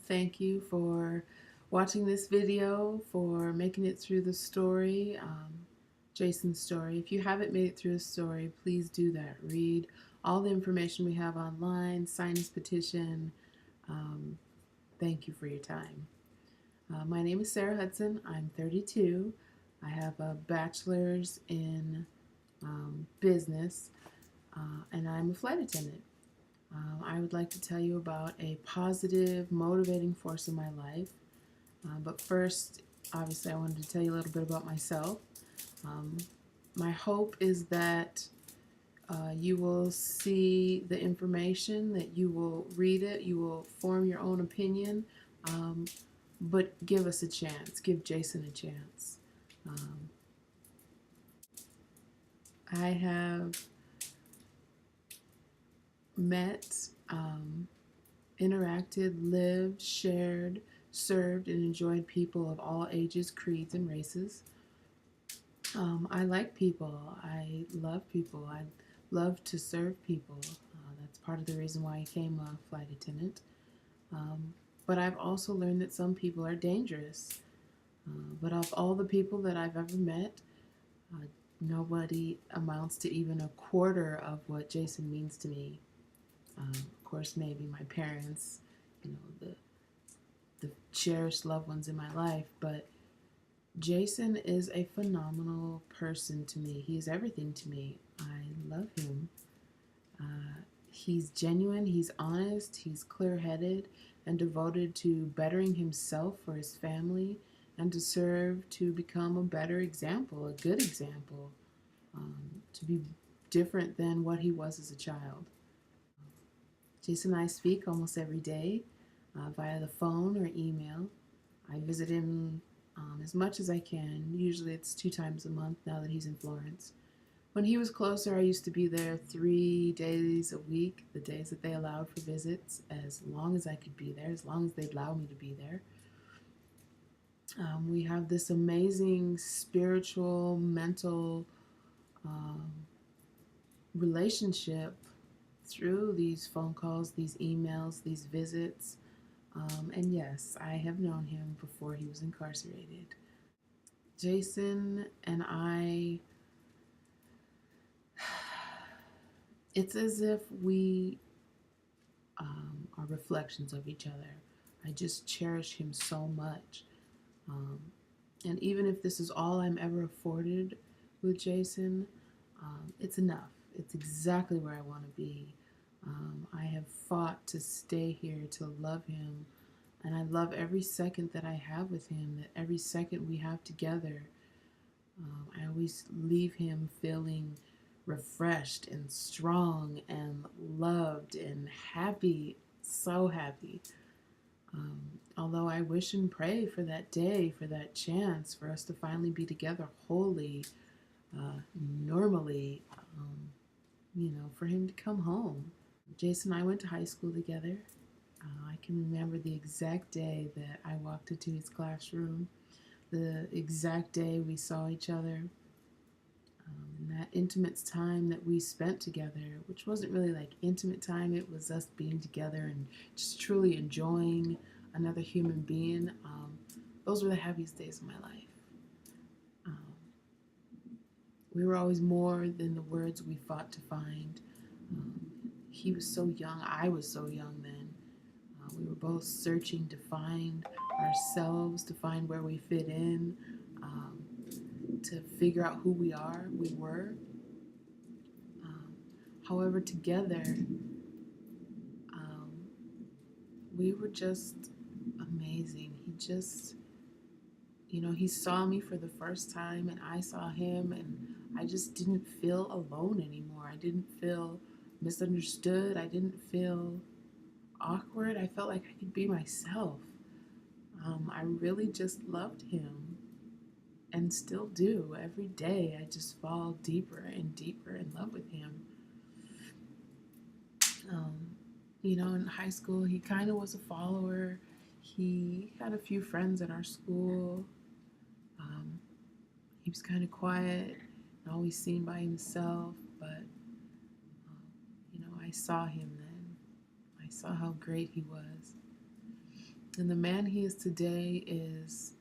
Thank you for watching this video, for making it through the story, Jason's story. If you haven't made it through the story, please do that. Read all the information we have online, sign his petition. Um, Thank you for your time. My name is Sara Hudson. I'm 32. I have a bachelor's in business, and I'm a flight attendant. I would like to tell you about a positive, motivating force in my life. But first, obviously, I wanted to tell you a little bit about myself. Um, my hope is that you will see the information, that you will read it, you will form your own opinion, um, but give us a chance. Give Jason a chance. Um, I have met, interacted, lived, shared, served, and enjoyed people of all ages, creeds, and races. I like people. I love people. I love to serve people. That's part of the reason why I became a flight attendant. Um, but I've also learned that some people are dangerous. But of all the people that I've ever met, uh, nobody amounts to even a quarter of what Jason means to me. Of course, maybe my parents, the cherished loved ones in my life, but Jason is a phenomenal person to me. He is everything to me. I love him. He's genuine, he's honest, he's clear headed, and devoted to bettering himself for his family and to serve to become a better example, a good example, to be different than what he was as a child. Jason and I speak almost every day via the phone or email. I visit him as much as I can. Usually it's 2 times a month now that he's in Florence. When he was closer, I used to be there 3 days a week, the days that they allowed for visits, as long as I could be there, as long as they'd allow me to be there. We have this amazing spiritual, mental um, relationship through these phone calls, these emails, these visits. And yes, I have known him before he was incarcerated. Jason and I, it's as if we are reflections of each other. I just cherish him so much. Um, and even if this is all I'm ever afforded with Jason, it's enough. It's exactly where I want to be. I have fought to stay here, to love him, and I love every second that I have with him, that every second we have together. I always leave him feeling refreshed and strong and loved and happy, so happy. Although I wish and pray for that day, for that chance, for us to finally be together wholly, normally, for him to come home. Jason and I went to high school together. I can remember the exact day that I walked into his classroom, the exact day we saw each other, and that intimate time that we spent together, which wasn't really like intimate time, it was us being together and just truly enjoying another human being. Those were the happiest days of my life. Um, we were always more than the words we fought to find. Um, he was so young, I was so young then. We were both searching to find ourselves, to find where we fit in, to figure out who we were. Um, However, together, um, we were just amazing. He saw me for the first time, and I saw him, and I just didn't feel alone anymore. I didn't feel misunderstood. I didn't feel awkward. I felt like I could be myself. I really just loved him and still do. Every day, I just fall deeper and deeper in love with him. Um, in high school, he kind of was a follower. He had a few friends in our school. Um, he was kind of quiet and always seen by himself, but I saw him then. I saw how great he was. And the man he is today is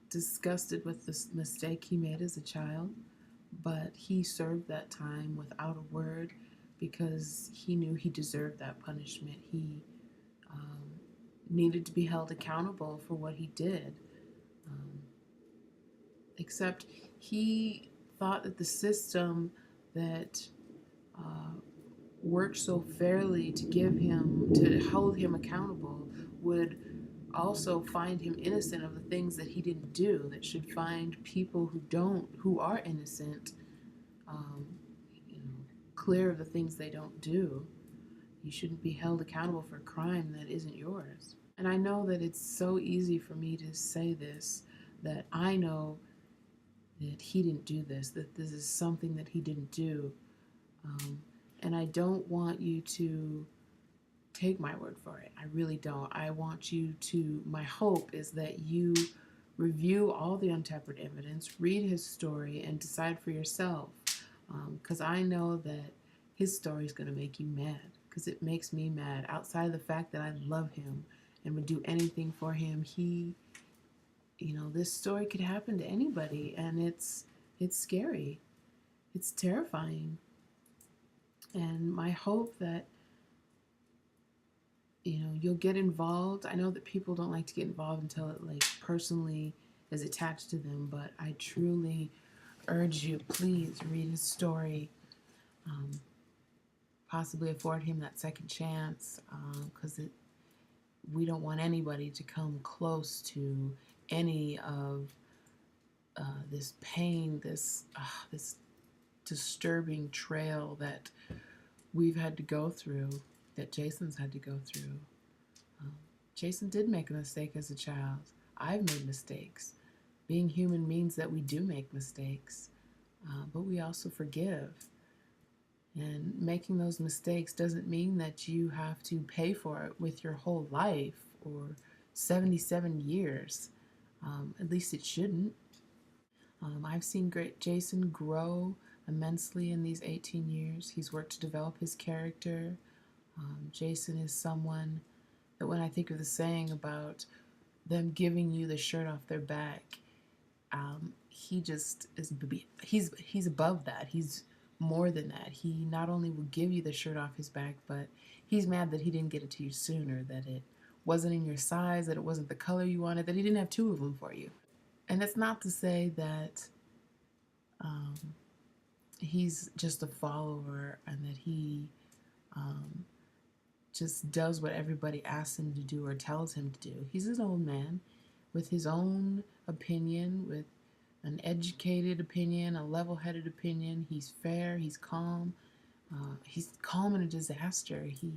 disgusted with this mistake he made as a child, but he served that time without a word because he knew he deserved that punishment. He um, needed to be held accountable for what he did. Um, except he thought that the system that uh, worked so fairly to hold him accountable would also find him innocent of the things that he didn't do, that should find people who are innocent, um, you know, clear of the things they don't do. You shouldn't be held accountable for a crime that isn't yours. And I know that it's so easy for me to say this, that I know that he didn't do this, that this is something that he didn't do. Um, and I don't want you to take my word for it. I really don't. I want you to, my hope is that you review all the untampered evidence, read his story, and decide for yourself. Because I know that his story is going to make you mad, because it makes me mad. Outside of the fact that I love him and would do anything for him, this story could happen to anybody, and it's scary. It's terrifying. And my hope that you'll get involved. I know that people don't like to get involved until it like personally is attached to them, but I truly urge you, please read his story. um, Possibly afford him that second chance, because we don't want anybody to come close to any of this pain, this disturbing trail that we've had to go through, that Jason's had to go through. Um, Jason did make a mistake as a child. I've made mistakes. Being human means that we do make mistakes, but we also forgive. And making those mistakes doesn't mean that you have to pay for it with your whole life or 77 years. At least it shouldn't. I've seen great Jason grow immensely in these 18 years. He's worked to develop his character. Jason is someone that when I think of the saying about them giving you the shirt off their back, he just is, he's above that. He's more than that. He not only will give you the shirt off his back, but he's mad that he didn't get it to you sooner, that it wasn't in your size, that it wasn't the color you wanted, that he didn't have two of them for you. And that's not to say that um, he's just a follower and that he um, just does what everybody asks him to do or tells him to do. He's an old man with his own opinion, with an educated opinion, a level-headed opinion. He's fair, he's calm. He's calm in a disaster. He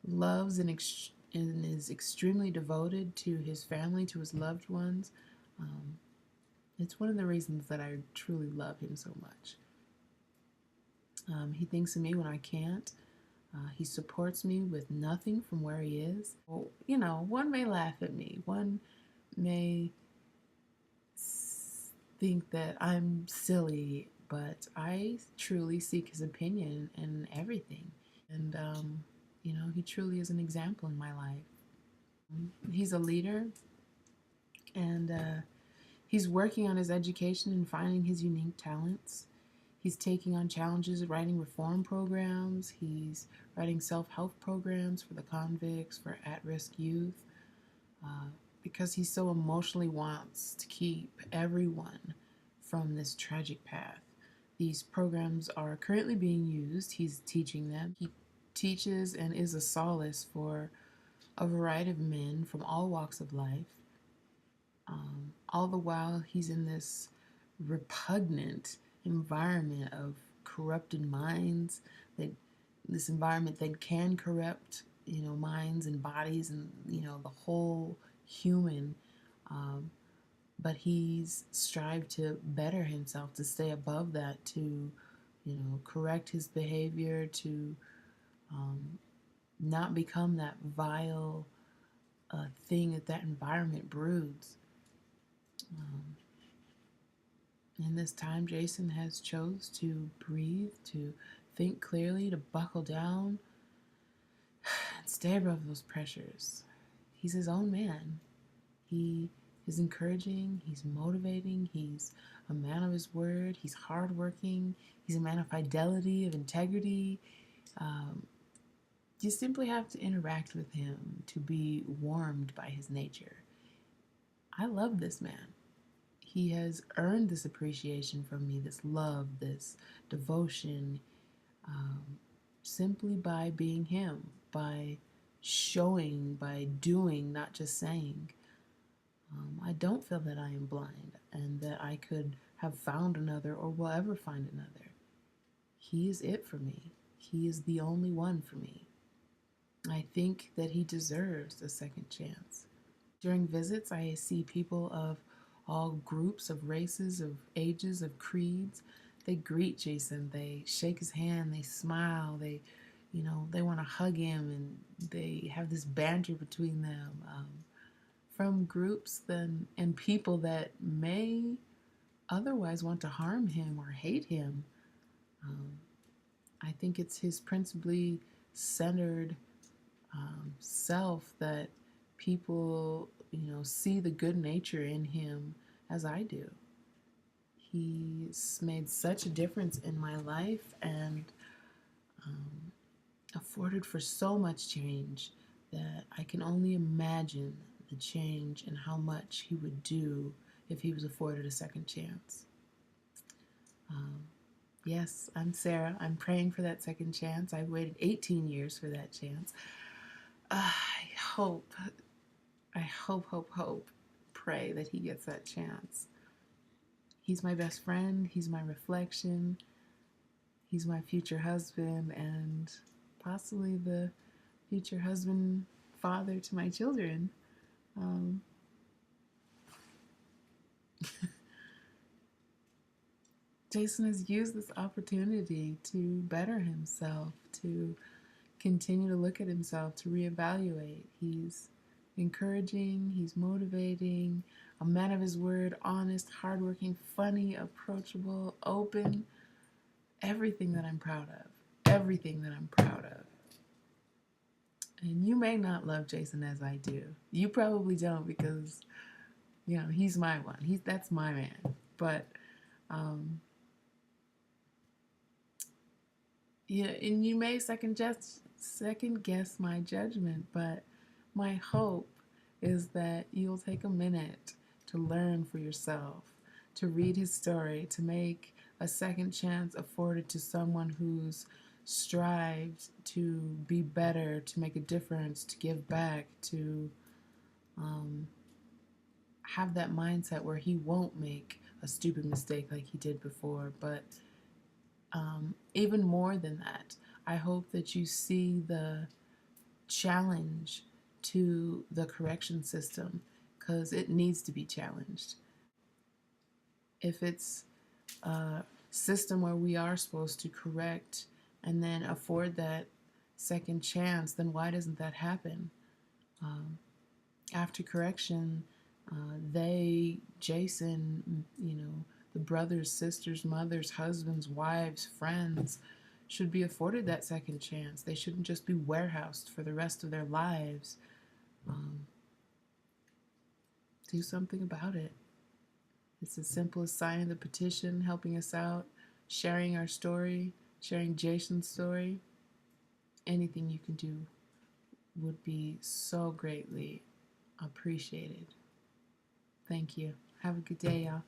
loves and is extremely devoted to his family, to his loved ones. It's one of the reasons that I truly love him so much. He thinks of me when I can't. He supports me with nothing from where he is. Well, one may laugh at me. One may think that I'm silly, but I truly seek his opinion in everything. And, he truly is an example in my life. He's a leader, and he's working on his education and finding his unique talents. He's taking on challenges, writing reform programs. He's writing self-help programs for the convicts, for at-risk youth, because he so emotionally wants to keep everyone from this tragic path. These programs are currently being used. He's teaching them. He teaches and is a solace for a variety of men from all walks of life. All the while, he's in this repugnant environment of corrupted minds, this environment that can corrupt, minds and bodies and, the whole human. But he's strived to better himself, to stay above that, to, correct his behavior, to not become that vile thing that environment broods. In this time, Jason has chose to breathe, to think clearly, to buckle down and stay above those pressures. he's his own man. He is encouraging, he's motivating, he's a man of his word, he's hardworking, he's a man of fidelity, of integrity. Um, you simply have to interact with him to be warmed by his nature. I love this man. He has earned this appreciation from me, this love, this devotion, um, simply by being him, by showing, by doing, not just saying. I don't feel that I am blind and that I could have found another or will ever find another. He is it for me. He is the only one for me. I think that he deserves a second chance. During visits, I see people of all groups, of races, of ages, of creeds. They greet Jason, they shake his hand, they smile, they want to hug him, and they have this banter between them. From groups and people that may otherwise want to harm him or hate him. Um, I think it's his principally centered self that people, see the good nature in him as I do. He's made such a difference in my life and um, afforded for so much change that I can only imagine the change and how much he would do if he was afforded a second chance. Um, yes, I'm Sarah. I'm praying for that second chance. I've waited 18 years for that chance. I hope, pray that he gets that chance. He's my best friend. He's my reflection. He's my future husband and possibly the future husband, father to my children. Um, Jason has used this opportunity to better himself, to continue to look at himself, to reevaluate. He's encouraging, he's motivating, a man of his word, honest, hardworking, funny, approachable, open, everything that I'm proud of. Everything that I'm proud of. And you may not love Jason as I do. You probably don't because, he's my one. That's my man. But yeah, and you may second guess my judgment, but my hope is that you'll take a minute to learn for yourself, to read his story, to make a second chance afforded to someone who's strived to be better, to make a difference, to give back, to have that mindset where he won't make a stupid mistake like he did before. But even more than that, I hope that you see the challenge to the correction system because it needs to be challenged. If it's a system where we are supposed to correct and then afford that second chance, then why doesn't that happen? After correction, Jason, the brothers, sisters, mothers, husbands, wives, friends, should be afforded that second chance. They shouldn't just be warehoused for the rest of their lives. Do something about it. It's as simple as signing the petition, helping us out, sharing our story, sharing Jason's story. Anything you can do would be so greatly appreciated. Thank you. Have a good day, y'all.